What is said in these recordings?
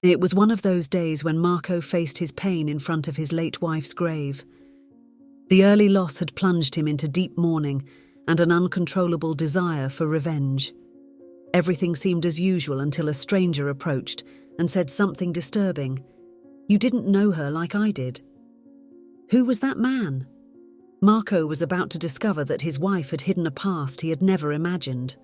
It was one of those days when Marco faced his pain in front of his late wife's grave. The early loss had plunged him into deep mourning and an uncontrollable desire for revenge. Everything seemed as usual until a stranger approached and said something disturbing. "You didn't know her like I did." Who was that man? Marco was about to discover that his wife had hidden a past he had never imagined.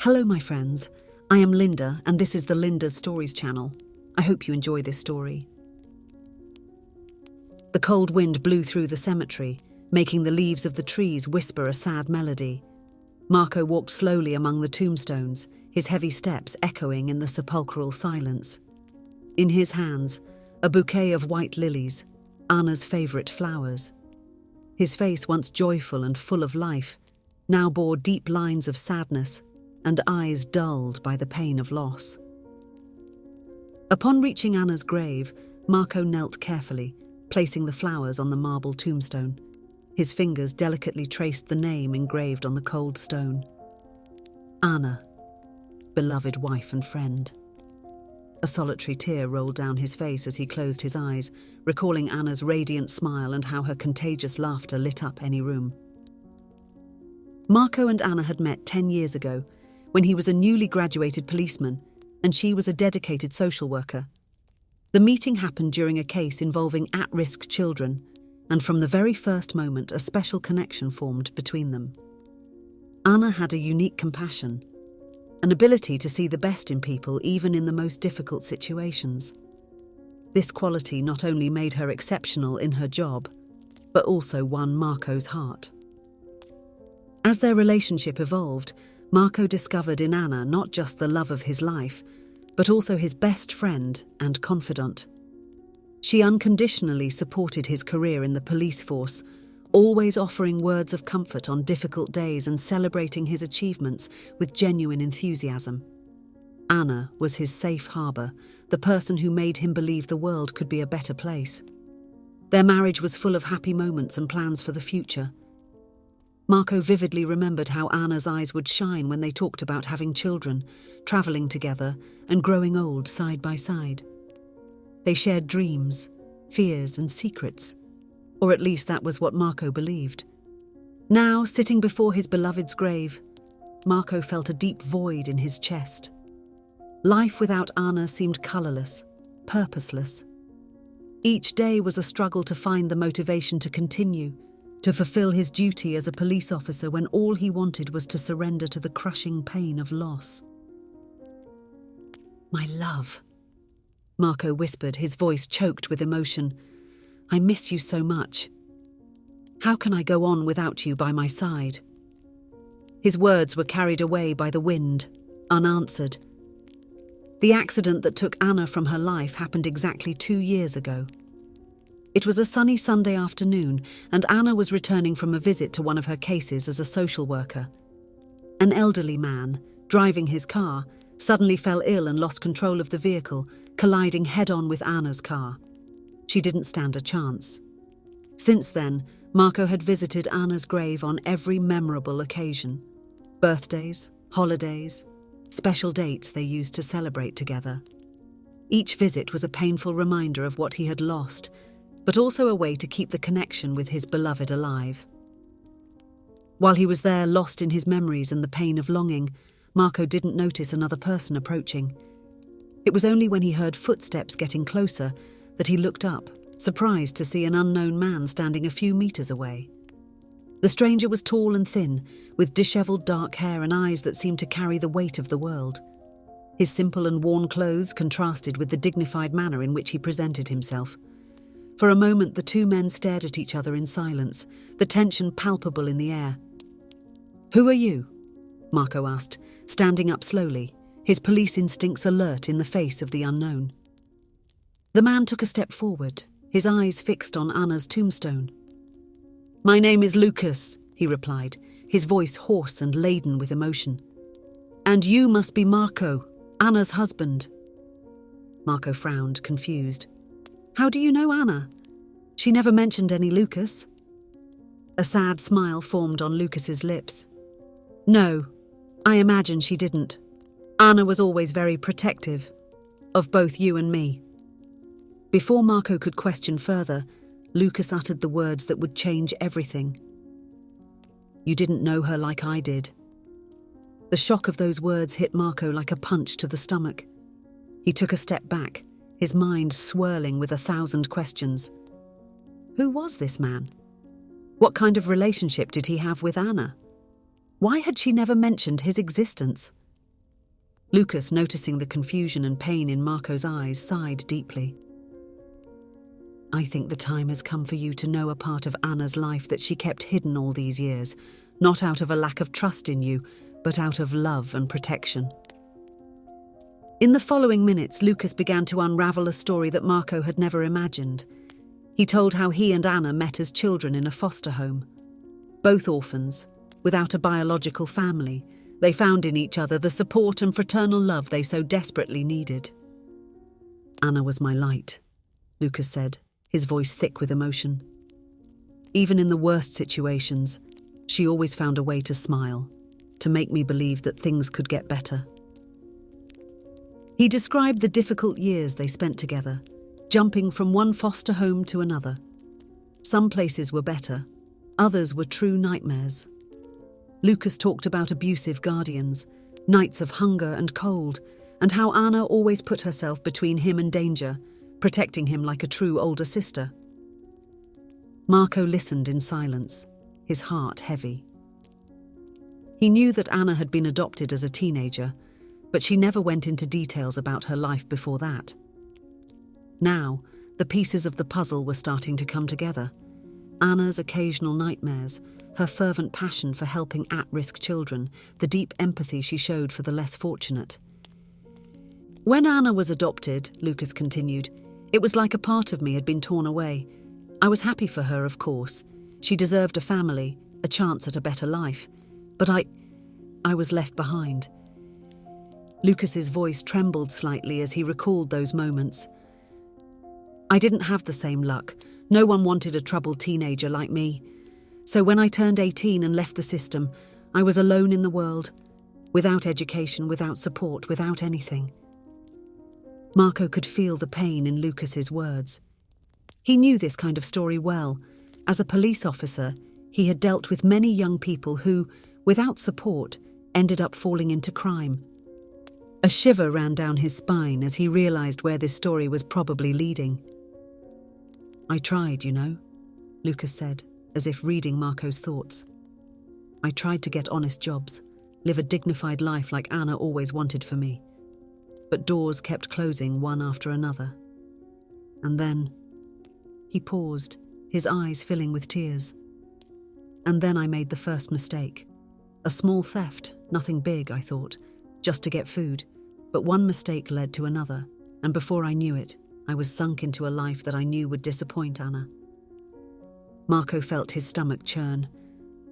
Hello, my friends. I am Linda, and this is the Linda's Stories channel. I hope you enjoy this story. The cold wind blew through the cemetery, making the leaves of the trees whisper a sad melody. Marco walked slowly among the tombstones, his heavy steps echoing in the sepulchral silence. In his hands, a bouquet of white lilies, Anna's favourite flowers. His face, once joyful and full of life, now bore deep lines of sadness and eyes dulled by the pain of loss. Upon reaching Anna's grave, Marco knelt carefully, placing the flowers on the marble tombstone. His fingers delicately traced the name engraved on the cold stone. Anna, beloved wife and friend. A solitary tear rolled down his face as he closed his eyes, recalling Anna's radiant smile and how her contagious laughter lit up any room. Marco and Anna had met 10 years ago, when he was a newly graduated policeman and she was a dedicated social worker. The meeting happened during a case involving at-risk children, and from the very first moment a special connection formed between them. Anna had a unique compassion, an ability to see the best in people even in the most difficult situations. This quality not only made her exceptional in her job, but also won Marco's heart. As their relationship evolved, Marco discovered in Anna not just the love of his life, but also his best friend and confidant. She unconditionally supported his career in the police force, always offering words of comfort on difficult days and celebrating his achievements with genuine enthusiasm. Anna was his safe harbour, the person who made him believe the world could be a better place. Their marriage was full of happy moments and plans for the future. Marco vividly remembered how Anna's eyes would shine when they talked about having children, travelling together, and growing old side by side. They shared dreams, fears, and secrets, or at least that was what Marco believed. Now, sitting before his beloved's grave, Marco felt a deep void in his chest. Life without Anna seemed colourless, purposeless. Each day was a struggle to find the motivation to continue, to fulfill his duty as a police officer when all he wanted was to surrender to the crushing pain of loss. "My love," Marco whispered, his voice choked with emotion. "I miss you so much. How can I go on without you by my side?" His words were carried away by the wind, unanswered. The accident that took Anna from her life happened exactly 2 years ago. It was a sunny Sunday afternoon, and Anna was returning from a visit to one of her cases as a social worker. An elderly man, driving his car, suddenly fell ill and lost control of the vehicle, colliding head-on with Anna's car. She didn't stand a chance. Since then, Marco had visited Anna's grave on every memorable occasion. Birthdays, holidays, special dates they used to celebrate together. Each visit was a painful reminder of what he had lost, but also a way to keep the connection with his beloved alive. While he was there, lost in his memories and the pain of longing, Marco didn't notice another person approaching. It was only when he heard footsteps getting closer that he looked up, surprised to see an unknown man standing a few meters away. The stranger was tall and thin, with dishevelled dark hair and eyes that seemed to carry the weight of the world. His simple and worn clothes contrasted with the dignified manner in which he presented himself. For a moment, the two men stared at each other in silence, the tension palpable in the air. "Who are you?" Marco asked, standing up slowly, his police instincts alert in the face of the unknown. The man took a step forward, his eyes fixed on Anna's tombstone. "My name is Lucas," he replied, his voice hoarse and laden with emotion. "And you must be Marco, Anna's husband." Marco frowned, confused. "How do you know Anna? She never mentioned any Lucas." A sad smile formed on Lucas's lips. "No, I imagine she didn't. Anna was always very protective. Of both you and me." Before Marco could question further, Lucas uttered the words that would change everything. "You didn't know her like I did." The shock of those words hit Marco like a punch to the stomach. He took a step back, his mind swirling with 1,000 questions. Who was this man? What kind of relationship did he have with Anna? Why had she never mentioned his existence? Lucas, noticing the confusion and pain in Marco's eyes, sighed deeply. "I think the time has come for you to know a part of Anna's life that she kept hidden all these years, not out of a lack of trust in you, but out of love and protection." In the following minutes, Lucas began to unravel a story that Marco had never imagined. He told how he and Anna met as children in a foster home. Both orphans, without a biological family, they found in each other the support and fraternal love they so desperately needed. "Anna was my light," Lucas said, his voice thick with emotion. "Even in the worst situations, she always found a way to smile, to make me believe that things could get better." He described the difficult years they spent together, jumping from one foster home to another. Some places were better, others were true nightmares. Lucas talked about abusive guardians, nights of hunger and cold, and how Anna always put herself between him and danger, protecting him like a true older sister. Marco listened in silence, his heart heavy. He knew that Anna had been adopted as a teenager, but she never went into details about her life before that. Now, the pieces of the puzzle were starting to come together. Anna's occasional nightmares, her fervent passion for helping at-risk children, the deep empathy she showed for the less fortunate. "When Anna was adopted," Lucas continued, "it was like a part of me had been torn away. I was happy for her, of course. She deserved a family, a chance at a better life. But I was left behind." Lucas's voice trembled slightly as he recalled those moments. "I didn't have the same luck. No one wanted a troubled teenager like me. So when I turned 18 and left the system, I was alone in the world, without education, without support, without anything." Marco could feel the pain in Lucas's words. He knew this kind of story well. As a police officer, he had dealt with many young people who, without support, ended up falling into crime. A shiver ran down his spine as he realized where this story was probably leading. "I tried, you know," Lucas said, as if reading Marco's thoughts. "I tried to get honest jobs, live a dignified life like Anna always wanted for me. But doors kept closing one after another. And then..." He paused, his eyes filling with tears. "And then I made the first mistake. A small theft, nothing big, I thought, just to get food. But one mistake led to another, and before I knew it, I was sunk into a life that I knew would disappoint Anna." Marco felt his stomach churn.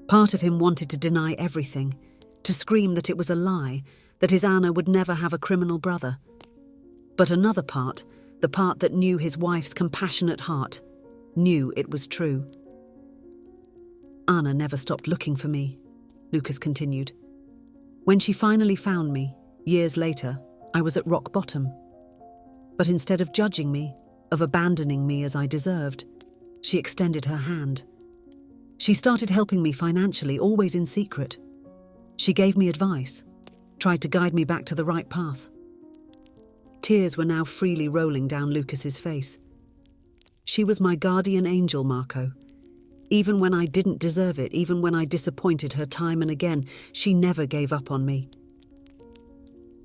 Part of him wanted to deny everything, to scream that it was a lie, that his Anna would never have a criminal brother. But another part, the part that knew his wife's compassionate heart, knew it was true. "Anna never stopped looking for me," Lucas continued. "When she finally found me, years later, I was at rock bottom. But instead of judging me, of abandoning me as I deserved, she extended her hand. She started helping me financially, always in secret. She gave me advice, tried to guide me back to the right path." Tears were now freely rolling down Lucas's face. "She was my guardian angel, Marco. Even when I didn't deserve it, even when I disappointed her time and again, she never gave up on me."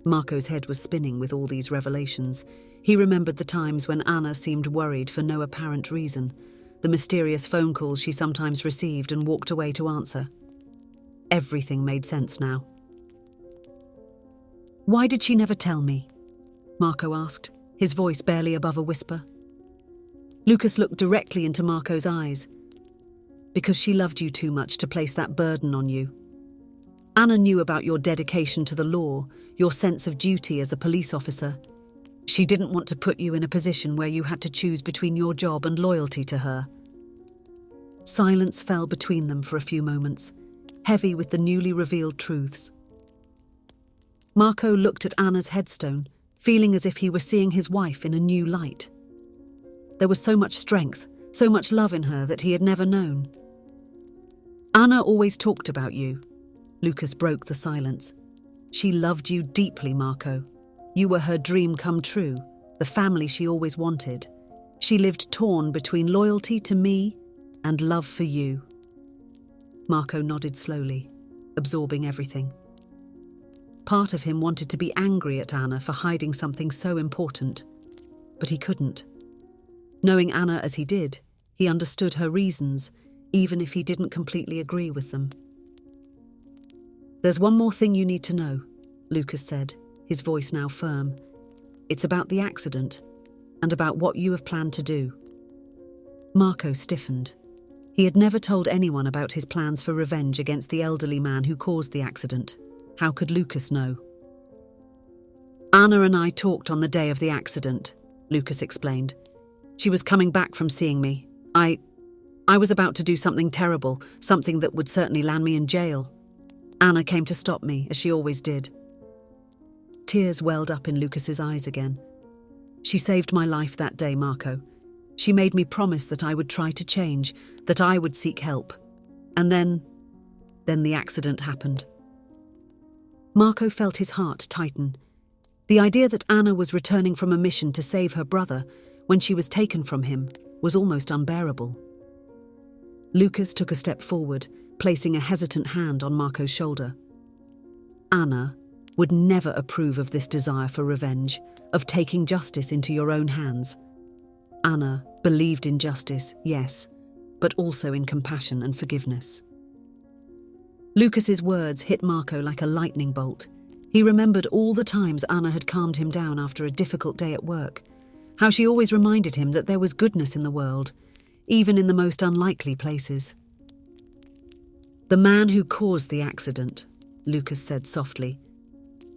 Marco's head was spinning with all these revelations. He remembered the times when Anna seemed worried for no apparent reason, the mysterious phone calls she sometimes received and walked away to answer. Everything made sense now. "Why did she never tell me?" Marco asked, his voice barely above a whisper. Lucas looked directly into Marco's eyes. "Because she loved you too much to place that burden on you. Anna knew about your dedication to the law, your sense of duty as a police officer. She didn't want to put you in a position where you had to choose between your job and loyalty to her." Silence fell between them for a few moments, heavy with the newly revealed truths. Marco looked at Anna's headstone, feeling as if he were seeing his wife in a new light. There was so much strength, so much love in her that he had never known. Anna always talked about you. Lucas broke the silence. She loved you deeply, Marco. You were her dream come true, the family she always wanted. She lived torn between loyalty to me and love for you. Marco nodded slowly, absorbing everything. Part of him wanted to be angry at Anna for hiding something so important, but he couldn't. Knowing Anna as he did, he understood her reasons, even if he didn't completely agree with them. "There's one more thing you need to know," Lucas said, his voice now firm. "It's about the accident, and about what you have planned to do." Marco stiffened. He had never told anyone about his plans for revenge against the elderly man who caused the accident. How could Lucas know? "Anna and I talked on the day of the accident," Lucas explained. "She was coming back from seeing me. I was about to do something terrible, something that would certainly land me in jail. Anna came to stop me, as she always did." Tears welled up in Lucas's eyes again. "She saved my life that day, Marco. She made me promise that I would try to change, that I would seek help. And then the accident happened." Marco felt his heart tighten. The idea that Anna was returning from a mission to save her brother when she was taken from him was almost unbearable. Lucas took a step forward, placing a hesitant hand on Marco's shoulder. "Anna would never approve of this desire for revenge, of taking justice into your own hands. Anna believed in justice, yes, but also in compassion and forgiveness." Lucas's words hit Marco like a lightning bolt. He remembered all the times Anna had calmed him down after a difficult day at work, how she always reminded him that there was goodness in the world, even in the most unlikely places. "The man who caused the accident," Lucas said softly,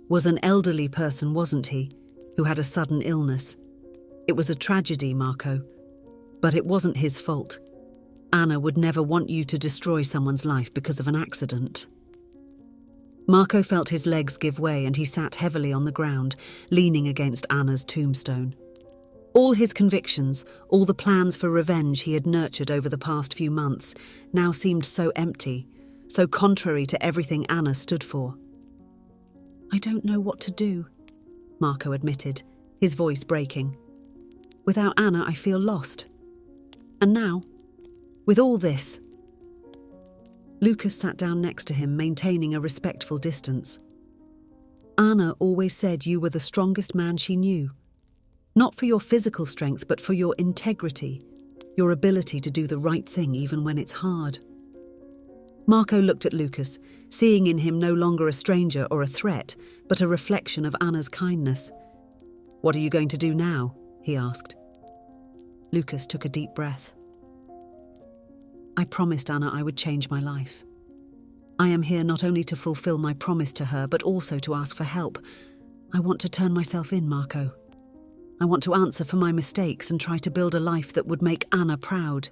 "was an elderly person, wasn't he, who had a sudden illness. It was a tragedy, Marco, but it wasn't his fault. Anna would never want you to destroy someone's life because of an accident." Marco felt his legs give way and he sat heavily on the ground, leaning against Anna's tombstone. All his convictions, all the plans for revenge he had nurtured over the past few months, now seemed so empty, so contrary to everything Anna stood for. "I don't know what to do," Marco admitted, his voice breaking. "Without Anna, I feel lost. And now, with all this..." Lucas sat down next to him, maintaining a respectful distance. "Anna always said you were the strongest man she knew. Not for your physical strength, but for your integrity, your ability to do the right thing even when it's hard." Marco looked at Lucas, seeing in him no longer a stranger or a threat, but a reflection of Anna's kindness. "What are you going to do now?" he asked. Lucas took a deep breath. "I promised Anna I would change my life. I am here not only to fulfill my promise to her, but also to ask for help. I want to turn myself in, Marco. I want to answer for my mistakes and try to build a life that would make Anna proud."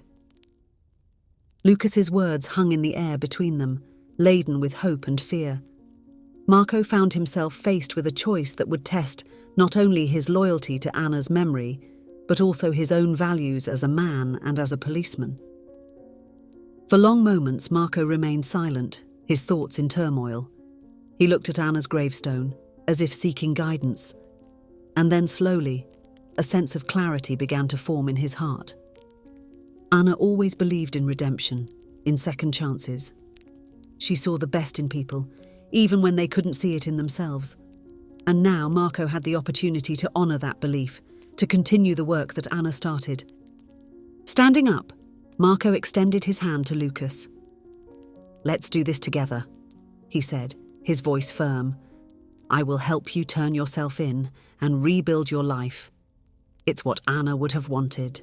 Lucas's words hung in the air between them, laden with hope and fear. Marco found himself faced with a choice that would test not only his loyalty to Anna's memory, but also his own values as a man and as a policeman. For long moments, Marco remained silent, his thoughts in turmoil. He looked at Anna's gravestone, as if seeking guidance. And then slowly, a sense of clarity began to form in his heart. Anna always believed in redemption, in second chances. She saw the best in people, even when they couldn't see it in themselves. And now Marco had the opportunity to honor that belief, to continue the work that Anna started. Standing up, Marco extended his hand to Lucas. "Let's do this together," he said, his voice firm. "I will help you turn yourself in and rebuild your life. It's what Anna would have wanted."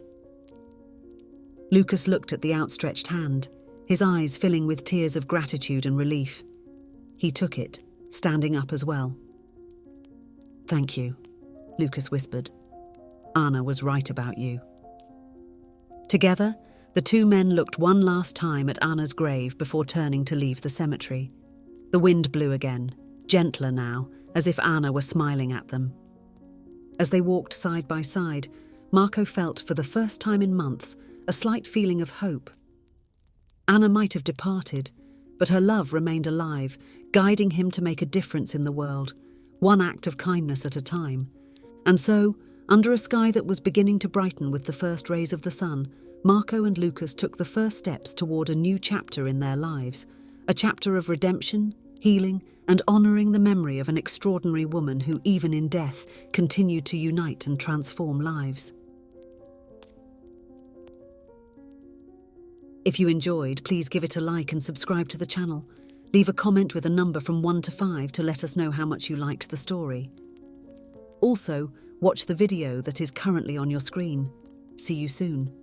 Lucas looked at the outstretched hand, his eyes filling with tears of gratitude and relief. He took it, standing up as well. "Thank you," Lucas whispered. "Anna was right about you." Together, the two men looked one last time at Anna's grave before turning to leave the cemetery. The wind blew again, gentler now, as if Anna were smiling at them. As they walked side by side, Marco felt for the first time in months a slight feeling of hope. Anna might have departed, but her love remained alive, guiding him to make a difference in the world, one act of kindness at a time. And so, under a sky that was beginning to brighten with the first rays of the sun, Marco and Lucas took the first steps toward a new chapter in their lives, a chapter of redemption, healing, and honouring the memory of an extraordinary woman who, even in death, continued to unite and transform lives. If you enjoyed, please give it a like and subscribe to the channel. Leave a comment with a number from 1 to 5 to let us know how much you liked the story. Also, watch the video that is currently on your screen. See you soon.